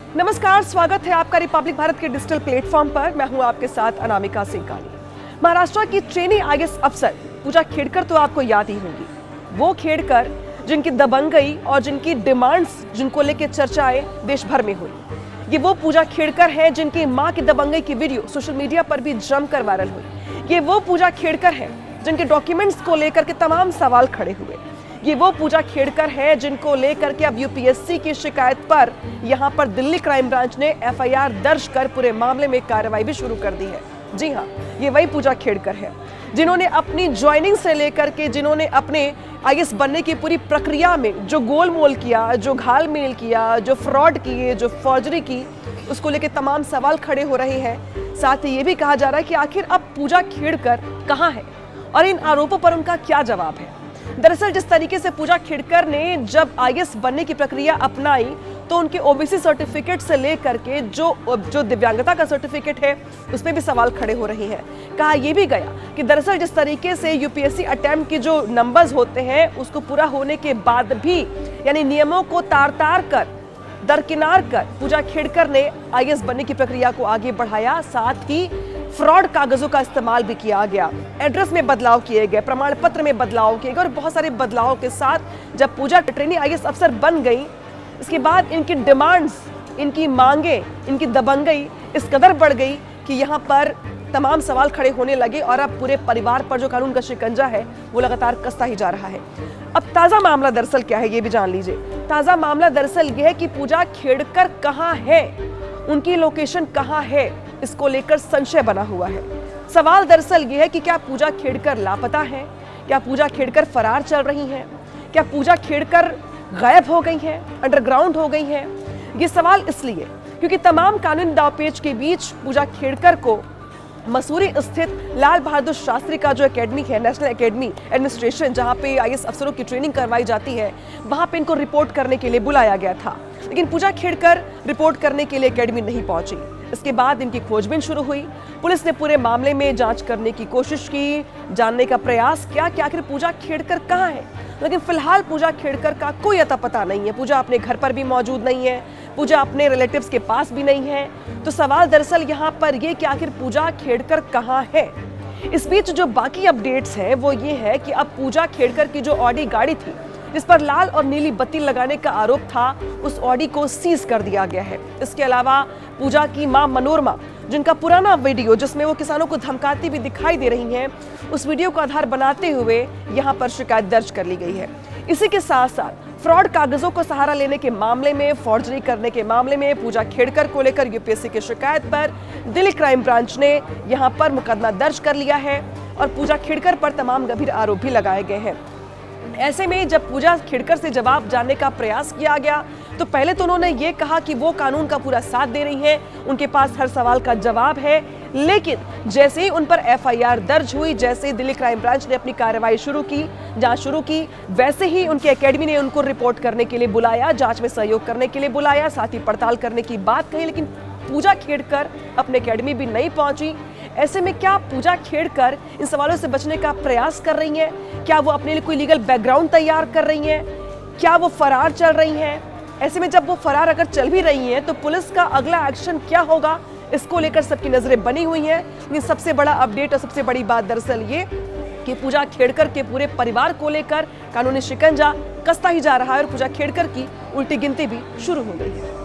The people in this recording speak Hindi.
नमस्कार, स्वागत है आपका रिपब्लिक भारत के डिजिटल प्लेटफॉर्म पर। मैं हूं आपके साथ अनामिका सिंघानी। महाराष्ट्र की ट्रेनी आईएएस अफसर पूजा खेड़कर तो आपको याद ही होंगी। वो खेड़कर जिनकी दबंगई और जिनकी डिमांड्स, जिनको लेकर चर्चाएं देश भर में हुई। ये वो पूजा खेड़कर है जिनकी मां की दबंगई की वीडियो सोशल मीडिया पर भी जमकर वायरल हुई। ये वो पूजा खेड़कर है जिनके डॉक्यूमेंट्स को लेकर के तमाम सवाल खड़े हुए। ये वो पूजा खेड़कर है जिनको लेकर के अब यूपीएससी की शिकायत पर यहां पर दिल्ली क्राइम ब्रांच ने एफआईआर दर्ज कर पूरे मामले में कार्रवाई भी शुरू कर दी है। जी हां, ये वही पूजा खेड़कर है जिन्होंने अपनी ज्वाइनिंग से लेकर के, जिन्होंने अपने आईएएस बनने की पूरी प्रक्रिया में जो गोलमोल किया, जो घालमेल किया, जो फ्रॉड किए, जो फॉर्जरी की, उसको लेकर तमाम सवाल खड़े हो रहे हैं। साथ ही ये भी कहा जा रहा है कि आखिर अब पूजा खेड़कर कहां है और इन आरोपों पर उनका क्या जवाब है। दरअसल जिस तरीके से पूजा खेड़कर ने जब आईएएस बनने की प्रक्रिया अपनाई तो उनके ओबीसी सर्टिफिकेट से लेकर के जो दिव्यांगता का सर्टिफिकेट है उसमें भी सवाल खड़े हो रहे हैं। कहा यह भी गया कि दरअसल जिस तरीके से यूपीएससी अटेम्प्ट के जो नंबर्स होते हैं उसको पूरा होने के बाद भी, यानी नियमों को तार कर, दरकिनार कर पूजा खेड़कर ने आईएएस बनने की प्रक्रिया को आगे बढ़ाया। साथ ही फ्रॉड कागजों का इस्तेमाल भी किया गया, एड्रेस में बदलाव किए गए, प्रमाण पत्र में बदलाव किए गए और बहुत सारे बदलावों के साथ जब पूजा ट्रेनी आईएएस अफसर बन गई, इसके बाद इनकी डिमांड्स, इनकी मांगे, इनकी दबंगई इस कदर बढ़ गई कि यहाँ पर तमाम सवाल खड़े होने लगे और अब पूरे परिवार पर जो कानून का शिकंजा है वो लगातार कसता ही जा रहा है। अब ताजा मामला दरअसल क्या है ये भी जान लीजिए। ताजा मामला दरअसल यह है कि पूजा खेड़कर कहाँ है, उनकी लोकेशन कहाँ है, इसको लेकर संशय बना हुआ है। सवाल दरअसल यह है कि क्या पूजा खेड़कर लापता है, क्या पूजा खेड़कर फरार चल रही हैं, क्या पूजा खेड़कर गायब हो गई हैं, अंडरग्राउंड हो गई हैं। ये सवाल इसलिए क्योंकि तमाम कानूनी दावपेच के बीच पूजा खेड़कर को मसूरी स्थित लाल बहादुर शास्त्री का जो एकेडमी है, नेशनल एकेडमी एडमिनिस्ट्रेशन, जहां पे आईएएस अफसरों की ट्रेनिंग करवाई जाती है, वहां पे इनको रिपोर्ट करने के लिए बुलाया गया था। लेकिन पूजा खेड़कर रिपोर्ट करने के लिए एकेडमी नहीं पहुंची। इसके बाद इनकी खोजबीन शुरू हुई। पुलिस ने पूरे मामले में जांच करने की कोशिश की, जानने का प्रयास किया कि आखिर पूजा खेड़कर कहाँ है। लेकिन फिलहाल पूजा खेड़कर का कोई अता पता नहीं है। पूजा अपने घर पर भी मौजूद नहीं है, पूजा अपने रिलेटिव्स के पास भी नहीं है। तो सवाल दरअसल यहाँ पर ये कि आखिर पूजा खेड़कर कहाँ है। इस बीच जो बाकी अपडेट्स हैं वो ये है कि अब पूजा खेड़कर की जो ऑडी गाड़ी थी जिस पर लाल और नीली बत्ती लगाने का आरोप था, उस ऑडी को सीज कर दिया गया है। इसके अलावा पूजा की मां मनोरमा, जिनका पुराना वीडियो जिसमें वो किसानों को धमकाती भी दिखाई दे रही हैं, उस वीडियो को आधार बनाते हुए यहां पर शिकायत दर्ज कर ली गई है। इसी के साथ साथ फ्रॉड कागजों को सहारा लेने के मामले में, फॉर्जरी करने के मामले में पूजा खेड़कर को लेकर यूपीएससी की शिकायत पर दिल्ली क्राइम ब्रांच ने यहां पर मुकदमा दर्ज कर लिया है और पूजा खेड़कर पर तमाम गंभीर आरोप भी लगाए गए हैं। ऐसे में जब पूजा खेड़कर से जवाब जानने का प्रयास किया गया तो पहले तो उन्होंने ये कहा कि वो कानून का पूरा साथ दे रही हैं, उनके पास हर सवाल का जवाब है। लेकिन जैसे ही उन पर एफआईआर दर्ज हुई, जैसे ही दिल्ली क्राइम ब्रांच ने अपनी कार्रवाई शुरू की, जांच शुरू की, वैसे ही उनकी एकेडमी ने उनको रिपोर्ट करने के लिए बुलाया, जांच में सहयोग करने के लिए बुलाया, साथ ही पड़ताल करने की बात कही। लेकिन पूजा खेड़कर अपने एकेडमी भी नहीं पहुंची। ऐसे में क्या पूजा खेड़कर इन सवालों से बचने का प्रयास कर रही हैं? क्या वो अपने लिए कोई लीगल बैकग्राउंड तैयार कर रही हैं? क्या वो फरार चल रही हैं? ऐसे में जब वो फरार अगर चल भी रही हैं तो पुलिस का अगला एक्शन क्या होगा, इसको लेकर सबकी नजरें बनी हुई हैं। लेकिन सबसे बड़ा अपडेट और सबसे बड़ी बात दरअसल ये कि पूजा खेड़कर के पूरे परिवार को लेकर कानूनी शिकंजा कसता ही जा रहा है और पूजा खेड़कर की उल्टी गिनती भी शुरू हो गई है।